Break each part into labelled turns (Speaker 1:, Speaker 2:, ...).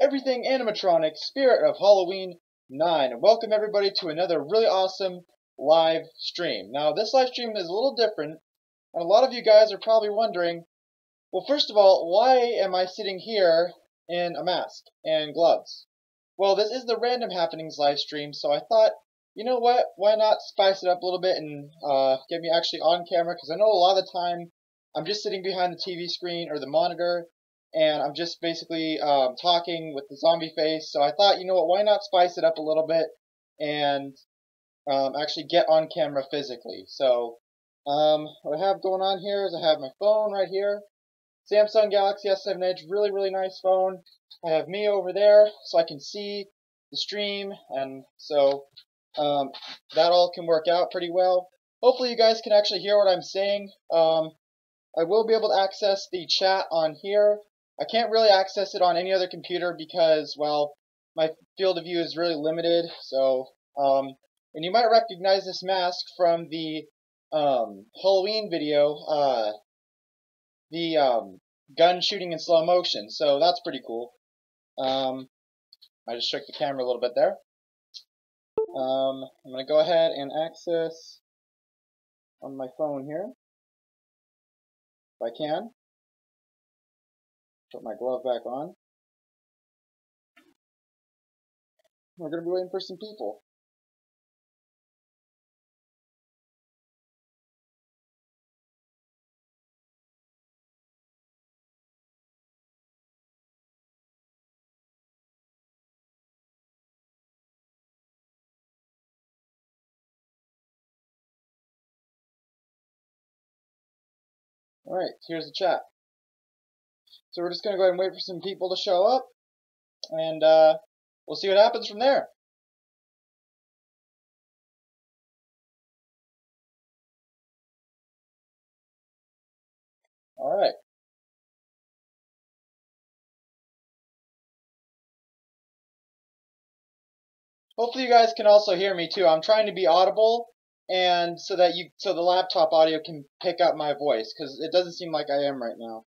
Speaker 1: everything animatronic, Spirit of Halloween 9. And welcome everybody to another really awesome live stream. Now, this live stream is a little different, and a lot of you guys are probably wondering, well, first of all, why am I sitting here in a mask and gloves? Well, this is the Random Happenings live stream, so I thought, you know what, why not spice it up a little bit and get me actually on camera, because I know a lot of the time I'm just sitting behind the TV screen or the monitor, and I'm just basically talking with the zombie face. So I thought, you know what, why not spice it up a little bit and actually get on camera physically. So what I have going on here is I have my phone right here, Samsung Galaxy S7 Edge, really nice phone. I have me over there so I can see the stream, and so that all can work out pretty well. Hopefully you guys can actually hear what I'm saying. I will be able to access the chat on here. I can't really access it on any other computer because, well, my field of view is really limited. So, and you might recognize this mask from the Halloween video, the gun shooting in slow motion. So that's pretty cool. I just shook the camera a little bit there. I'm going to go ahead and access on my phone here, if I can. Put my glove back on. We're going to be waiting for some people. Alright, here's the chat. So we're just going to go ahead and wait for some people to show up, and we'll see what happens from there. Alright. Hopefully you guys can also hear me too. I'm trying to be audible, and so that the laptop audio can pick up my voice, because it doesn't seem like I am right now.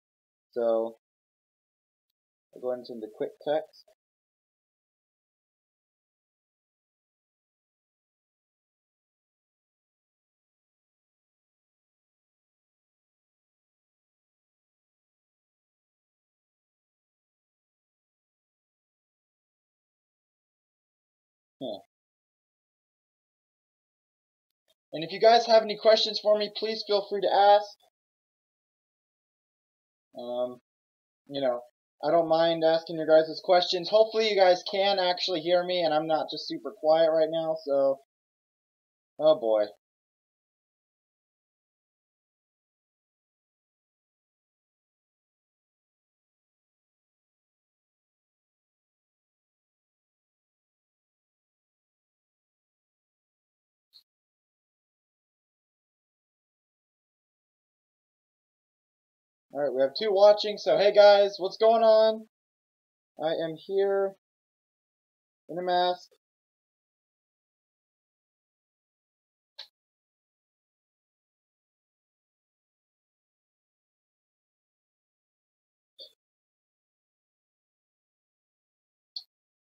Speaker 1: So I'll go into the quick text. And if you guys have any questions for me, please feel free to ask. You know, I don't mind asking your guys' questions. Hopefully you guys can actually hear me and I'm not just super quiet right now, so oh boy. Alright, we have 2 watching, so hey guys, what's going on? I am here in a mask.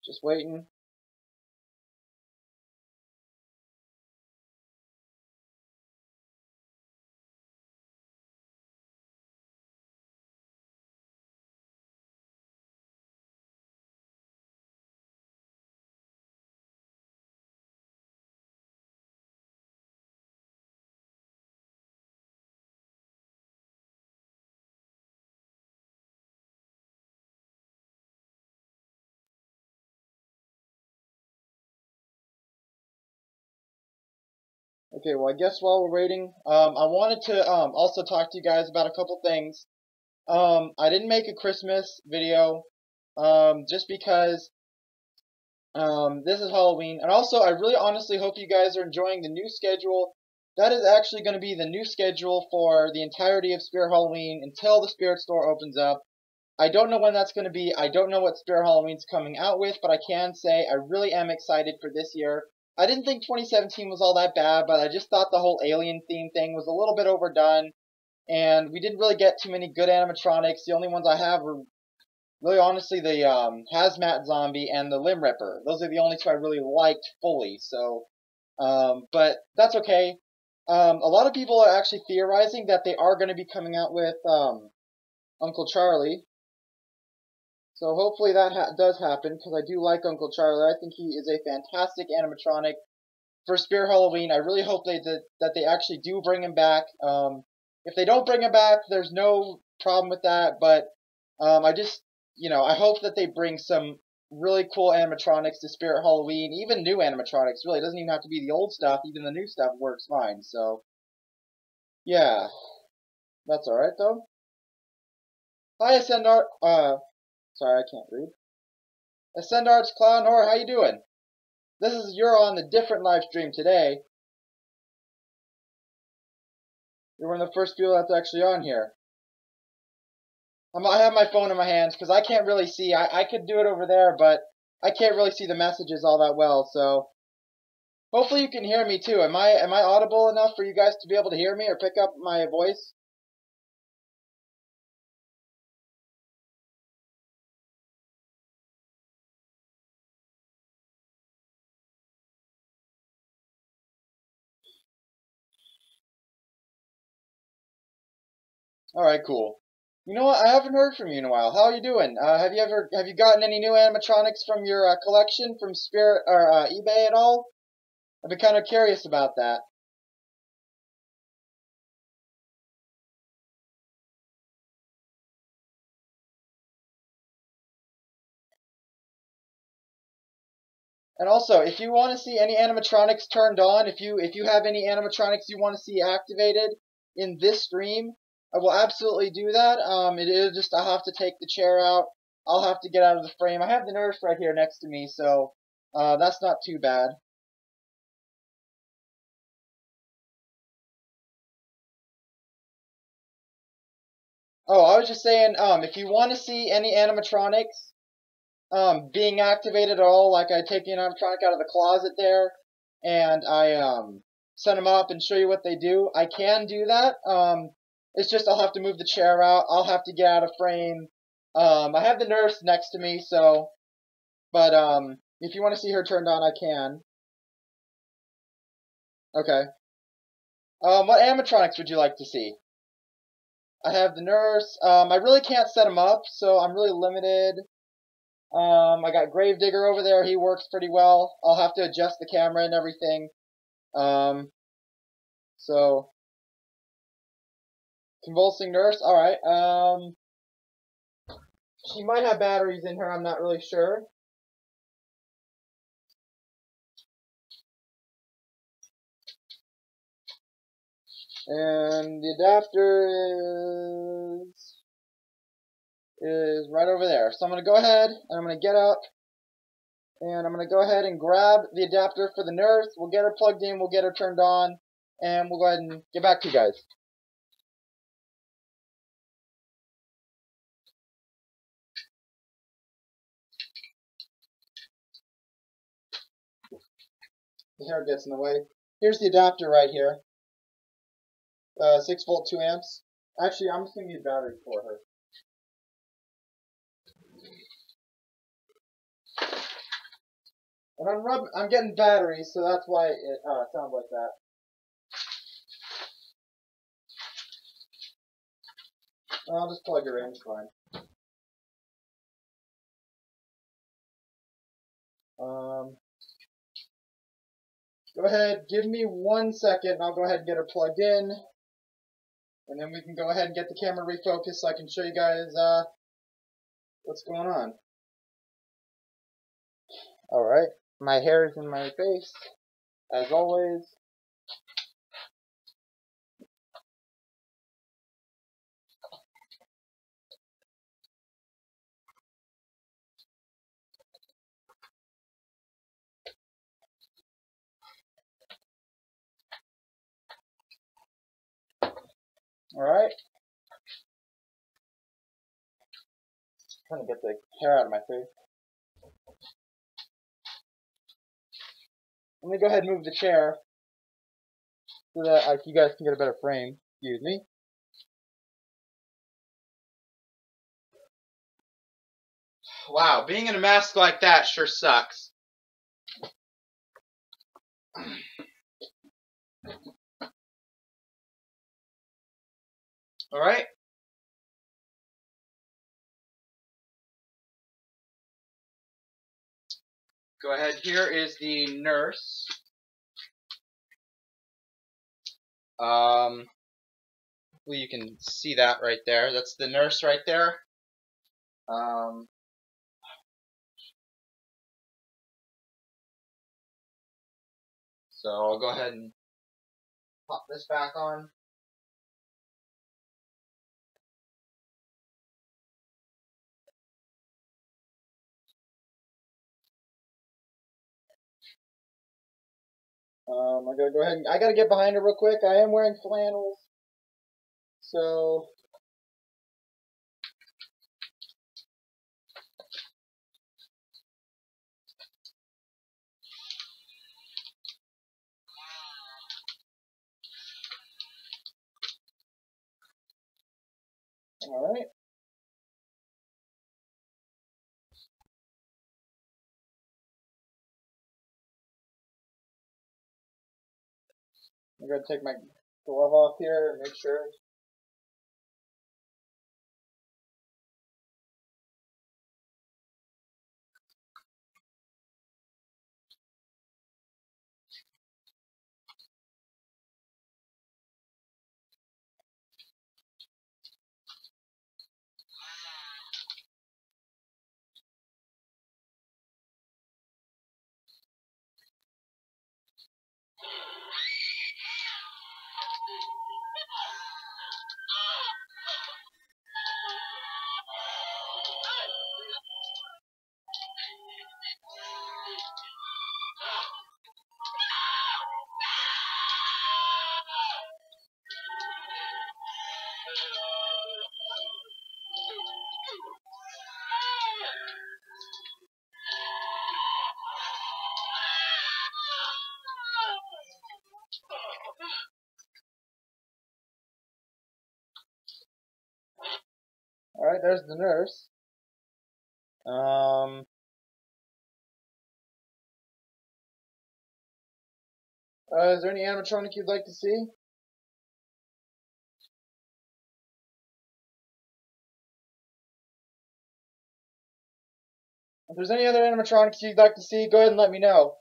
Speaker 1: Just waiting. Okay, well I guess while we're waiting, I wanted to also talk to you guys about a couple things. I didn't make a Christmas video, just because this is Halloween, and also I really honestly hope you guys are enjoying the new schedule. That is actually going to be the new schedule for the entirety of Spirit Halloween until the Spirit Store opens up. I don't know when that's going to be. I don't know what Spirit Halloween's coming out with, but I can say I really am excited for this year. I didn't think 2017 was all that bad, but I just thought the whole alien theme thing was a little bit overdone, and we didn't really get too many good animatronics. The only ones I have were Really, honestly, the Hazmat Zombie and the Limb Ripper. Those are the only two I really liked fully. So, but that's okay. A lot of people are actually theorizing that they are going to be coming out with Uncle Charlie. So hopefully that does happen, because I do like Uncle Charlie. I think he is a fantastic animatronic for Spirit Halloween. I really hope that they actually do bring him back. If they don't bring him back, there's no problem with that. But I just, I hope that they bring some really cool animatronics to Spirit Halloween. Even new animatronics. Really, it doesn't even have to be the old stuff. Even the new stuff works fine. So yeah, that's all right though. Hi, Ascendart. Sorry, I can't read. Ascendart's Clown Horror. How you doing? You're on the different live stream today. You're one of the first people that's actually on here. I have my phone in my hands because I can't really see. I could do it over there, but I can't really see the messages all that well. So hopefully you can hear me too. Am I audible enough for you guys to be able to hear me or pick up my voice? All right, cool. You know what? I haven't heard from you in a while. How are you doing? Have you gotten any new animatronics from your collection from Spirit or eBay at all? I've been kind of curious about that. And also, if you want to see any animatronics turned on, if you have any animatronics you want to see activated in this stream, I will absolutely do that. It is just I'll have to take the chair out. I'll have to get out of the frame. I have the nurse right here next to me, so that's not too bad. Oh, I was just saying, if you want to see any animatronics being activated at all, like I take an animatronic out of the closet there, and I set them up and show you what they do, I can do that. It's just I'll have to move the chair out. I'll have to get out of frame. I have the nurse next to me, so, but if you want to see her turned on, I can. Okay. What animatronics would you like to see? I have the nurse. I really can't set them up, so I'm really limited. I got Gravedigger over there. He works pretty well. I'll have to adjust the camera and everything. Um, so convulsing nurse. All right. She might have batteries in her. I'm not really sure. And the adapter is right over there. So I'm going to go ahead and I'm going to get up and I'm going to go ahead and grab the adapter for the nurse. We'll get her plugged in. We'll get her turned on. And we'll go ahead and get back to you guys. The hair gets in the way. Here's the adapter right here. 6 volt, 2 amps. Actually, I'm just going to use battery for her. And I'm getting batteries, so that's why it sounds like that. I'll just plug her in, it's fine. Go ahead, give me 1 second, and I'll go ahead and get her plugged in. And then we can go ahead and get the camera refocused so I can show you guys what's going on. Alright, my hair is in my face, as always. Alright. Trying to get the hair out of my face. Let me go ahead and move the chair so that you guys can get a better frame. Excuse me. Wow, being in a mask like that sure sucks. Alright. Go ahead, here is the nurse. Well, you can see that right there. That's the nurse right there. So I'll go ahead and pop this back on. I gotta go ahead and I gotta get behind her real quick. I am wearing flannels, so all right. I'm gonna take my glove off here and make sure. All right, there's the nurse. Is there any animatronic you'd like to see? If there's any other animatronics you'd like to see, go ahead and let me know.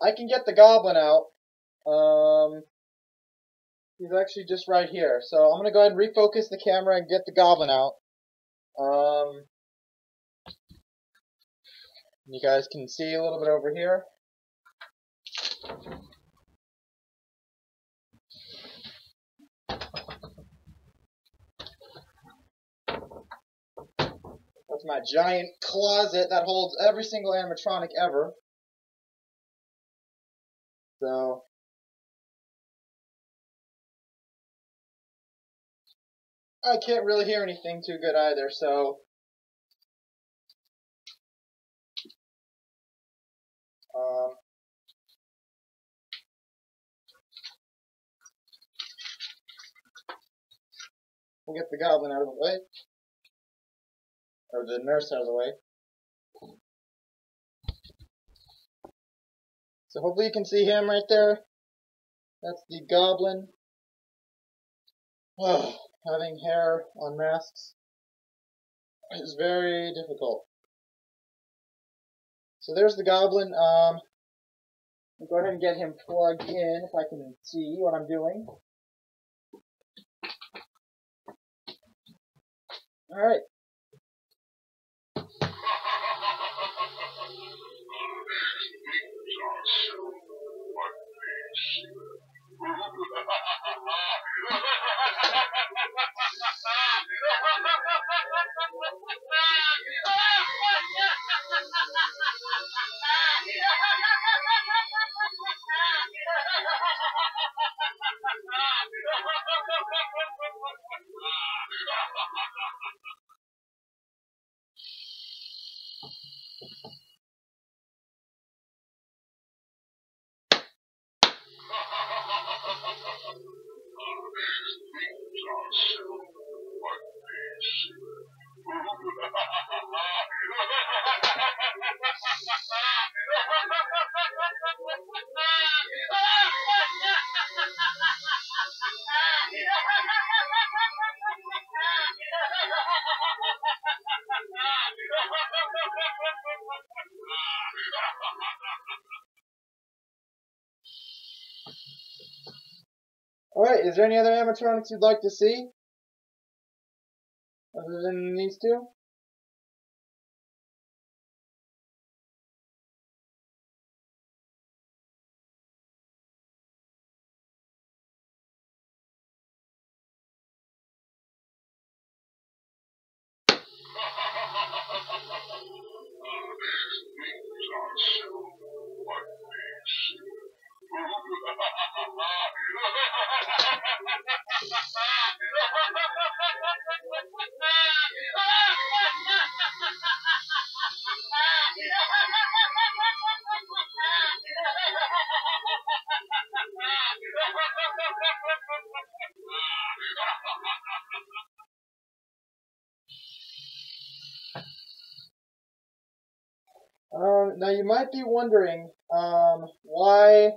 Speaker 1: I can get the goblin out. He's actually just right here. So I'm gonna go ahead and refocus the camera and get the goblin out. You guys can see a little bit over here. That's my giant closet that holds every single animatronic ever. So I can't really hear anything too good either, so we'll get the goblin out of the way. Or the nurse out of the way. So hopefully you can see him right there. That's the goblin. Oh, having hair on masks is very difficult. So there's the goblin. I'll go ahead and get him plugged in if I can see what I'm doing. Alright. Alright, is there any other animatronics you'd like to see? Other than these two? Now you might be wondering why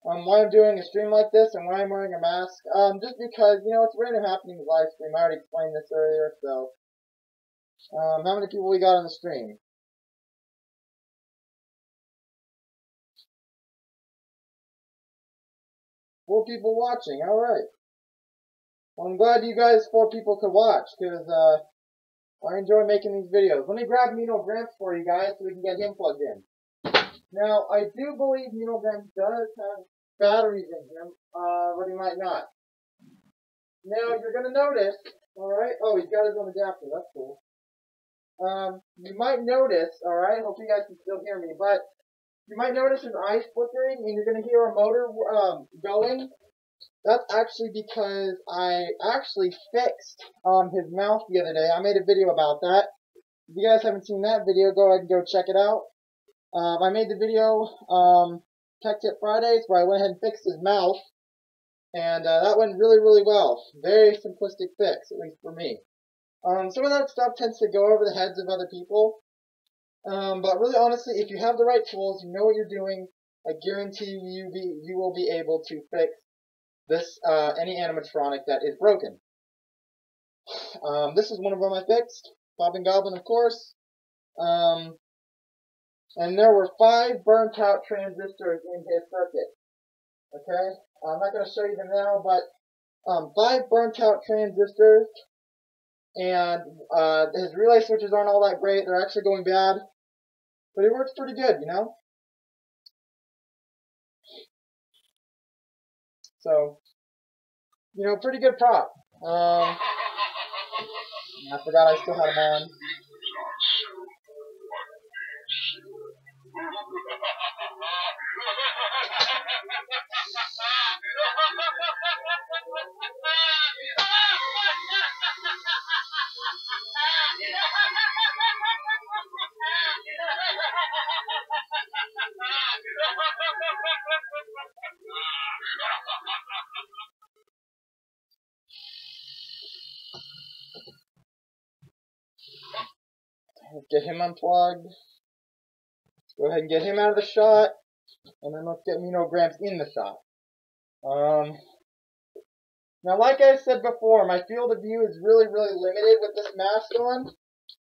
Speaker 1: I'm doing a stream like this and why I'm wearing a mask. Just because, you know, it's random happening live stream. I already explained this earlier, so how many people we got on the stream? 4 people watching, alright. Well, I'm glad you guys 4 people could watch, because I enjoy making these videos. Let me grab Mino Gramps for you guys so we can get him plugged in. Now, I do believe Mino Gramps does have batteries in him, but he might not. Now, you're going to notice, alright, oh, he's got his own adapter, that's cool. You might notice, alright, hope you guys can still hear me, but you might notice his eyes flickering and you're going to hear a motor going. That's actually because I actually fixed his mouth the other day. I made a video about that. If you guys haven't seen that video, go ahead and go check it out. I made the video Tech Tip Fridays where I went ahead and fixed his mouth. And that went really, really well. Very simplistic fix, at least for me. Some of that stuff tends to go over the heads of other people. But really, honestly, if you have the right tools, you know what you're doing, I guarantee you will be able to fix this any animatronic that is broken. This is one of them I fixed. Bobbin Goblin, of course. And there were 5 burnt out transistors in his circuit. Okay? I'm not going to show you them now, but 5 burnt out transistors. And his relay switches aren't all that great. They're actually going bad. But it works pretty good, you know? So, you know, pretty good prop. I forgot I still had him on. Let's get him unplugged. Go ahead and get him out of the shot. And then let's get Mino Gramps in the shot. Now, like I said before, my field of view is really, really limited with this mask on.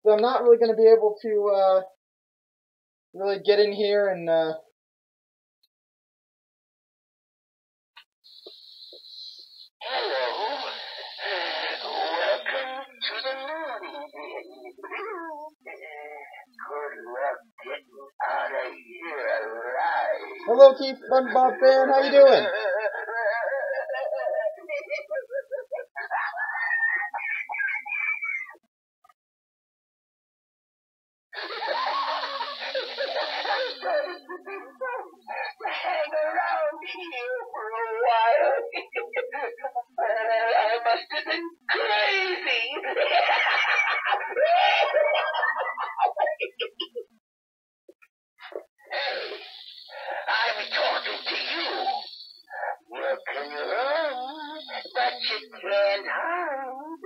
Speaker 1: So I'm not really going to be able to really get in here and Hello, Keith SpongeBob fan. How you doing?
Speaker 2: Hang around here for a while. I must have been crazy. I'm talking to you. You can run, but you can't hide.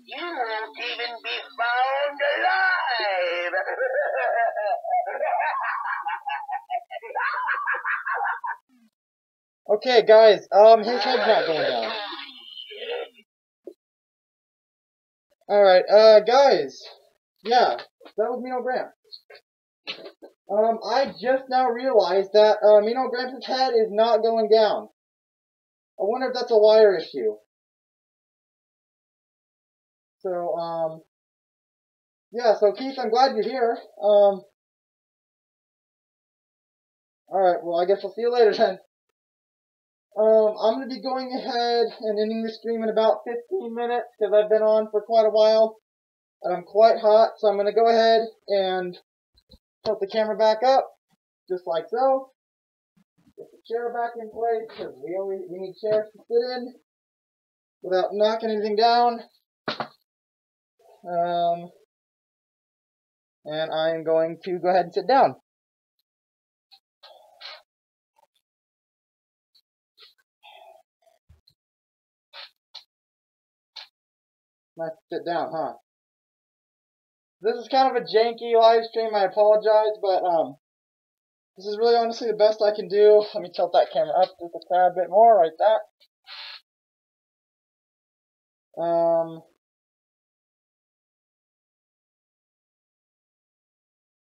Speaker 2: You won't even be found alive.
Speaker 1: Okay, guys, his head's not going down. Alright, guys, yeah, that was Mino Gramps. I just now realized that Mino Gramps' head is not going down. I wonder if that's a wire issue. So, yeah, so Keith, I'm glad you're here. Alright, well, I guess I'll see you later then. I'm going to be going ahead and ending the stream in about 15 minutes because I've been on for quite a while and I'm quite hot, so I'm going to go ahead and tilt the camera back up, just like so. Get the chair back in place because we need chairs to sit in without knocking anything down. And I'm going to go ahead and sit down. Nice to sit down, huh? This is kind of a janky live stream, I apologize, but this is really honestly the best I can do. Let me tilt that camera up just a tad bit more, like that.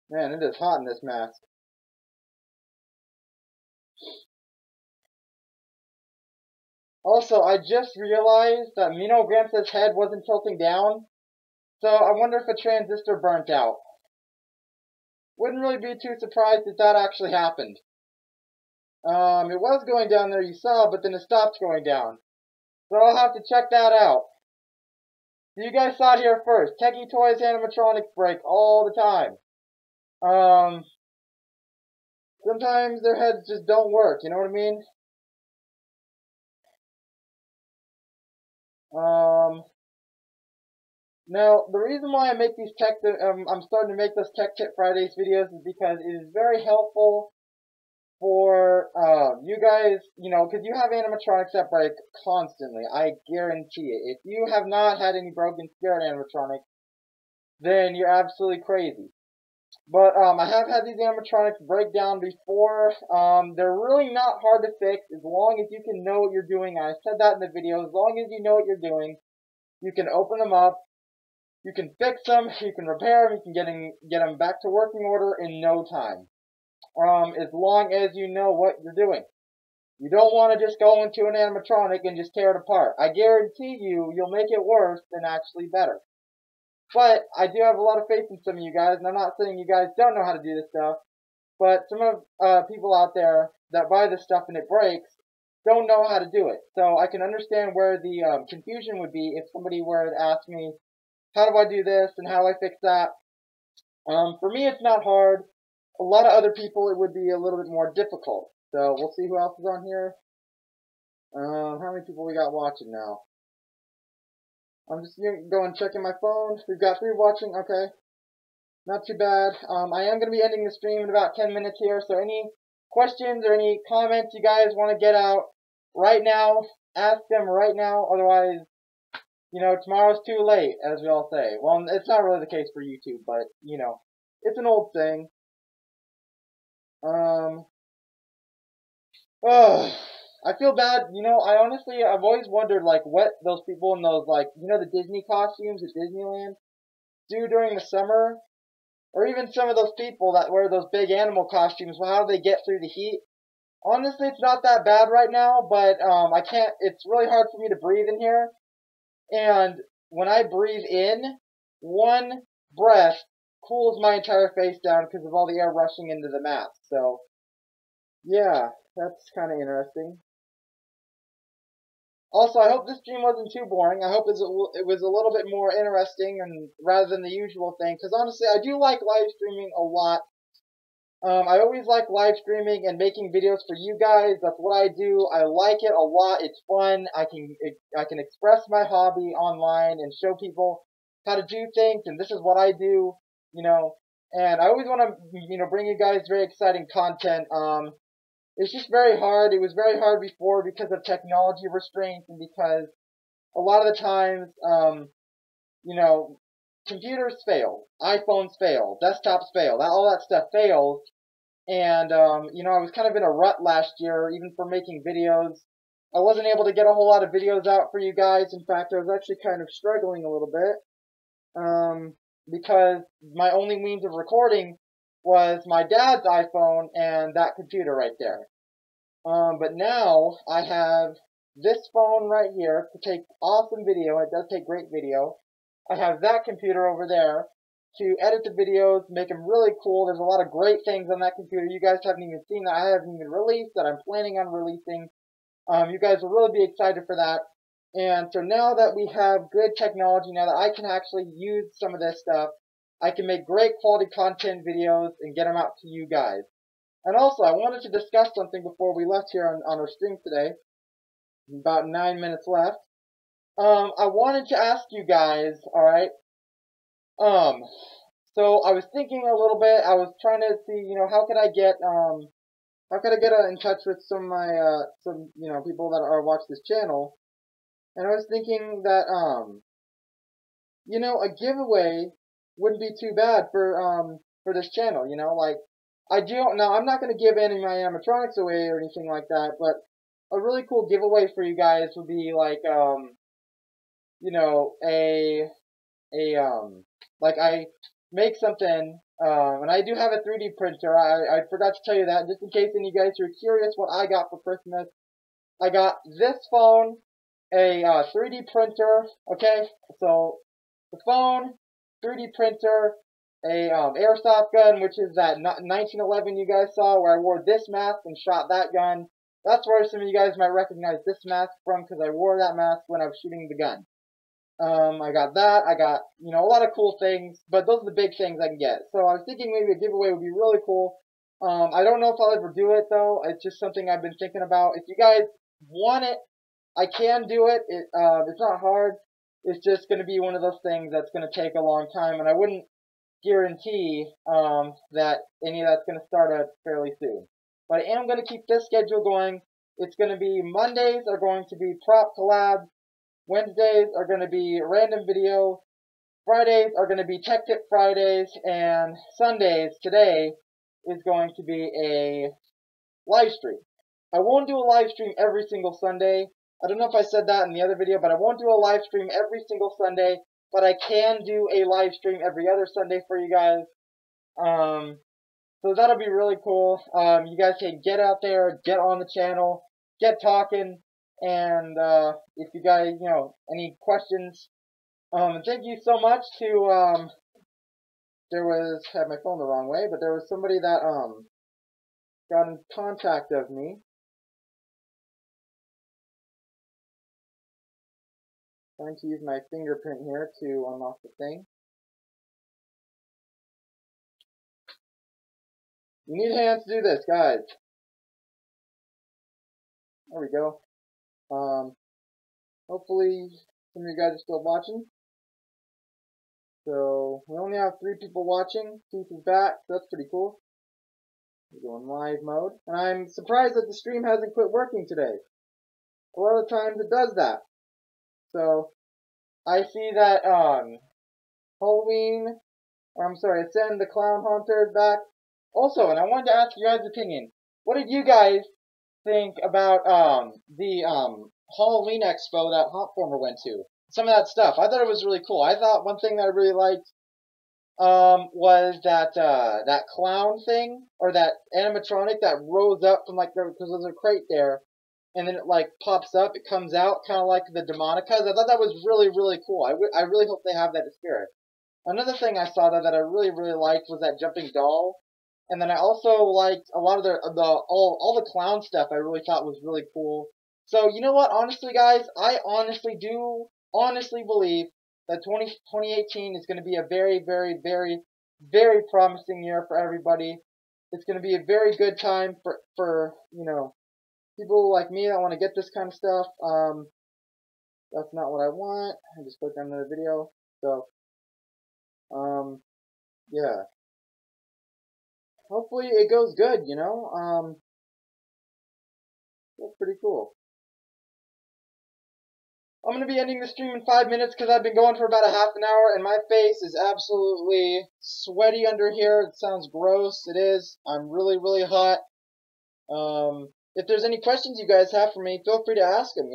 Speaker 1: Man, it is hot in this mask. Also, I just realized that Mino Gramps' head wasn't tilting down, so I wonder if a transistor burnt out. Wouldn't really be too surprised if that actually happened. It was going down there, you saw, but then it stopped going down. So I'll have to check that out. You guys saw it here first. Techie Toys animatronics break all the time. Sometimes their heads just don't work, you know what I mean? Now, the reason why I make these I'm starting to make those Tech Tip Fridays videos is because it is very helpful for, you guys, you know, because you have animatronics that break constantly, I guarantee it. If you have not had any broken spirit animatronics, then you're absolutely crazy. But, I have had these animatronics break down before. They're really not hard to fix as long as you can know what you're doing. I said that in the video. As long as you know what you're doing, you can open them up, you can fix them, you can repair them, you can get them back to working order in no time. As long as you know what you're doing. You don't want to just go into an animatronic and just tear it apart. I guarantee you'll make it worse than actually better. But I do have a lot of faith in some of you guys, and I'm not saying you guys don't know how to do this stuff, but some of people out there that buy this stuff and it breaks don't know how to do it. So I can understand where the confusion would be if somebody were to ask me, how do I do this and how do I fix that? For me, it's not hard. A lot of other people, it would be a little bit more difficult. So we'll see who else is on here. How many people we got watching now? I'm just going checking my phone. We've got 3 watching. Okay. Not too bad. I am going to be ending the stream in about 10 minutes here. So any questions or any comments you guys want to get out right now, ask them right now. Otherwise, you know, tomorrow's too late, as we all say. Well, it's not really the case for YouTube, but, you know, it's an old thing. Oh, I feel bad. You know, I've always wondered, like, what those people in those, like, you know, the Disney costumes at Disneyland do during the summer. Or even some of those people that wear those big animal costumes, how they get through the heat. Honestly, it's not that bad right now, but, it's really hard for me to breathe in here. And when I breathe in, one breath cools my entire face down because of all the air rushing into the mask. So, yeah, that's kind of interesting. Also, I hope this stream wasn't too boring. I hope it was a little bit more interesting and rather than the usual thing. Because honestly, I do like live streaming a lot. I always like live streaming and making videos for you guys. That's what I do. I like it a lot. It's fun. I can express my hobby online and show people how to do things. And this is what I do, you know. And I always want to, you know, bring you guys very exciting content. It's just very hard. It was very hard before because of technology restraints and because a lot of the times, you know, computers fail, iPhones fail, desktops fail, all that stuff fails. And, you know, I was kind of in a rut last year, even for making videos. I wasn't able to get a whole lot of videos out for you guys. In fact, I was actually kind of struggling a little bit, because my only means of recording was my dad's iPhone and that computer right there. But now I have this phone right here to take awesome video. It does take great video. I have that computer over there to edit the videos, make them really cool. There's a lot of great things on that computer you guys haven't even seen that I haven't even released that I'm planning on releasing. You guys will really be excited for that. And so now that we have good technology, now that I can actually use some of this stuff, I can make great quality content videos and get them out to you guys. And also, I wanted to discuss something before we left here on our stream today. About 9 minutes left. I wanted to ask you guys, alright, so I was thinking a little bit, I was trying to see, how could I get in touch with some of my, people that are watch this channel, and I was thinking that, a giveaway wouldn't be too bad for this channel, like, now I'm not going to give any of my animatronics away or anything like that, but a really cool giveaway for you guys would be like, like I make something, and I do have a 3D printer. I forgot to tell you that, just in case any of you guys are curious what I got for Christmas. I got this phone, a 3D printer, okay? So, the phone, 3D printer, a airsoft gun, which is that 1911 you guys saw, where I wore this mask and shot that gun. That's where some of you guys might recognize this mask from, because I wore that mask when I was shooting the gun. I got that. I got, a lot of cool things, but those are the big things I can get. So I was thinking maybe a giveaway would be really cool. I don't know if I'll ever do it, though. It's just something I've been thinking about. If you guys want it, I can do it. It's not hard. It's just going to be one of those things that's going to take a long time, and I wouldn't guarantee that any of that's going to start out fairly soon. But I am going to keep this schedule going. It's going to be Mondays are going to be prop collabs. Wednesdays are going to be random video. Fridays are going to be Tech Tip Fridays. And Sundays, today, is going to be a live stream. I won't do a live stream every single Sunday. I don't know if I said that in the other video, but I won't do a live stream every single Sunday. But I can do a live stream every other Sunday for you guys. So that'll be really cool. You guys can get out there, get on the channel, get talking. And if you guys, any questions, thank you so much to, had my phone the wrong way, but there was somebody that, got in contact of me. Trying to use my fingerprint here to unlock the thing. You need hands to do this, guys. There we go. Hopefully some of you guys are still watching. So, we only have 3 people watching. Keith is back, so that's pretty cool. We're going live mode. And I'm surprised that the stream hasn't quit working today. A lot of times it does that. So, I see that, Halloween, Ascend the Clown Hunter is back. Also, and I wanted to ask you guys' opinion. What did you guys think about, the Halloween Expo that Hotformer went to? Some of that stuff. I thought it was really cool. I thought one thing that I really liked was that that clown thing, or that animatronic that rose up from, like, because there's a crate there, and then it, like, pops up, it comes out, kind of like the Demonicas. I thought that was really, really cool. I really hope they have that in Spirit. Another thing I saw that I really, really liked was that jumping doll. And then I also liked a lot of all the clown stuff. I really thought was really cool. So, you know what? Honestly, guys, I honestly believe that 2018 is going to be a very, very, very, very promising year for everybody. It's going to be a very good time for people like me that want to get this kind of stuff. That's not what I want. I just clicked on another video. So, yeah. Hopefully it goes good, That's pretty cool. I'm going to be ending the stream in 5 minutes because I've been going for about a half an hour and my face is absolutely sweaty under here. It sounds gross. It is. I'm really, really hot. If there's any questions you guys have for me, feel free to ask them,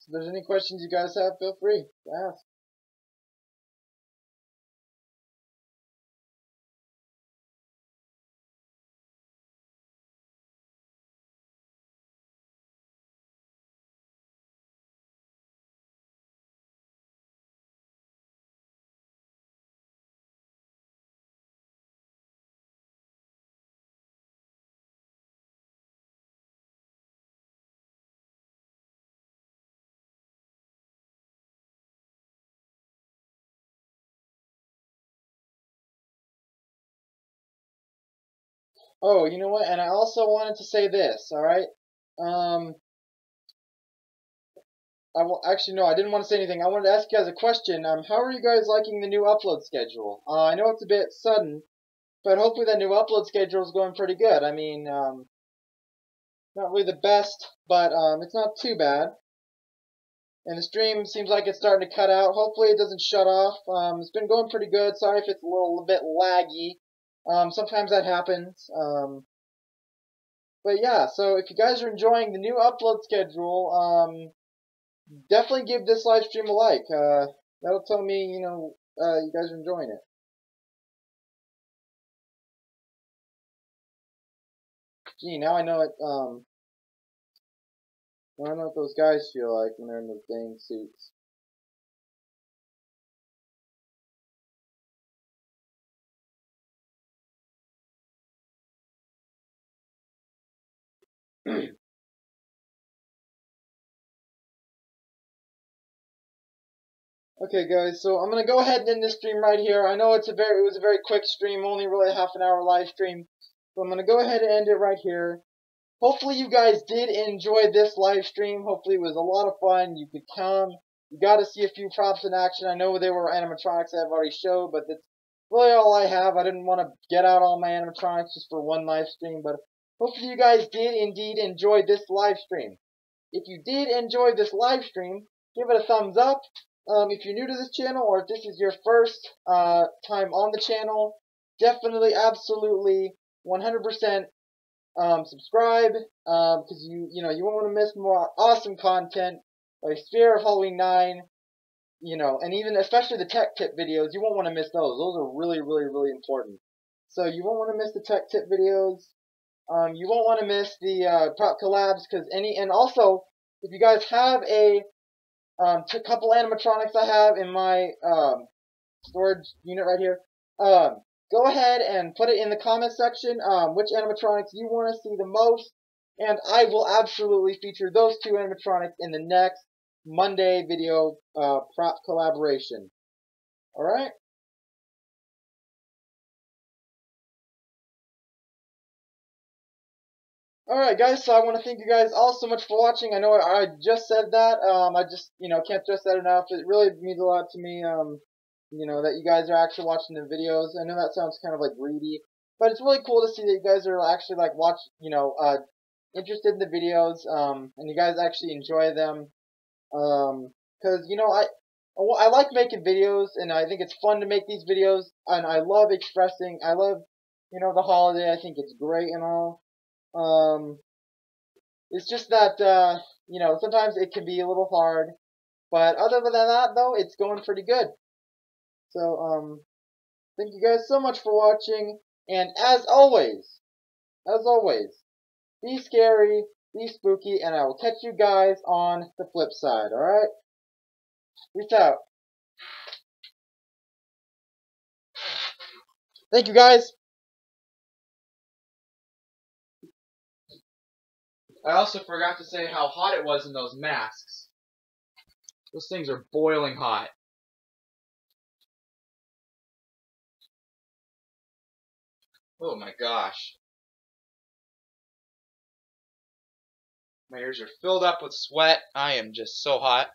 Speaker 1: if there's any questions you guys have, feel free to ask. Oh, you know what? And I also wanted to say this, alright? Actually, no, I didn't want to say anything. I wanted to ask you guys a question. How are you guys liking the new upload schedule? I know it's a bit sudden, but hopefully that new upload schedule is going pretty good. I mean, not really the best, but it's not too bad. And the stream seems like it's starting to cut out. Hopefully it doesn't shut off. It's been going pretty good. Sorry if it's a little bit laggy. Sometimes that happens. But yeah, so if you guys are enjoying the new upload schedule, definitely give this live stream a like. That'll tell me, you guys are enjoying it. Gee, now I know it. Now I know what those guys feel like when they're in those dang suits. Okay, guys, so I'm gonna go ahead and end this stream right here. I know it was a very quick stream, only really a half an hour live stream, so I'm gonna go ahead and end it right here. Hopefully you guys did enjoy this live stream. Hopefully it was a lot of fun. You could come. You got to see a few props in action. I know they were animatronics I've already showed, but that's really all I have. I didn't want to get out all my animatronics just for one live stream, but hopefully you guys did indeed enjoy this live stream. If you did enjoy this live stream, give it a thumbs up. If you're new to this channel or if this is your first time on the channel, definitely, absolutely, 100% subscribe, because you won't want to miss more awesome content like Spirit of Halloween 9, and even especially the tech tip videos. You won't want to miss those. Those are really, really, really important. So you won't want to miss the tech tip videos. You won't want to miss the prop collabs, and also if you guys have a couple animatronics I have in my storage unit right here, go ahead and put it in the comment section which animatronics you want to see the most, and I will absolutely feature those two animatronics in the next Monday video prop collaboration. Alright? Alright guys, so I want to thank you guys all so much for watching. I know I just said that, I just, can't stress that enough. It really means a lot to me, that you guys are actually watching the videos. I know that sounds kind of like greedy, but it's really cool to see that you guys are actually like interested in the videos, and you guys actually enjoy them. Because I like making videos, and I think it's fun to make these videos, and I love expressing. I love, the holiday. I think it's great and all. It's just that sometimes it can be a little hard, but other than that, though, it's going pretty good. So, thank you guys so much for watching, and as always, be scary, be spooky, and I will catch you guys on the flip side, alright? Peace out. Thank you guys. I also forgot to say how hot it was in those masks. Those things are boiling hot. Oh my gosh. My ears are filled up with sweat. I am just so hot.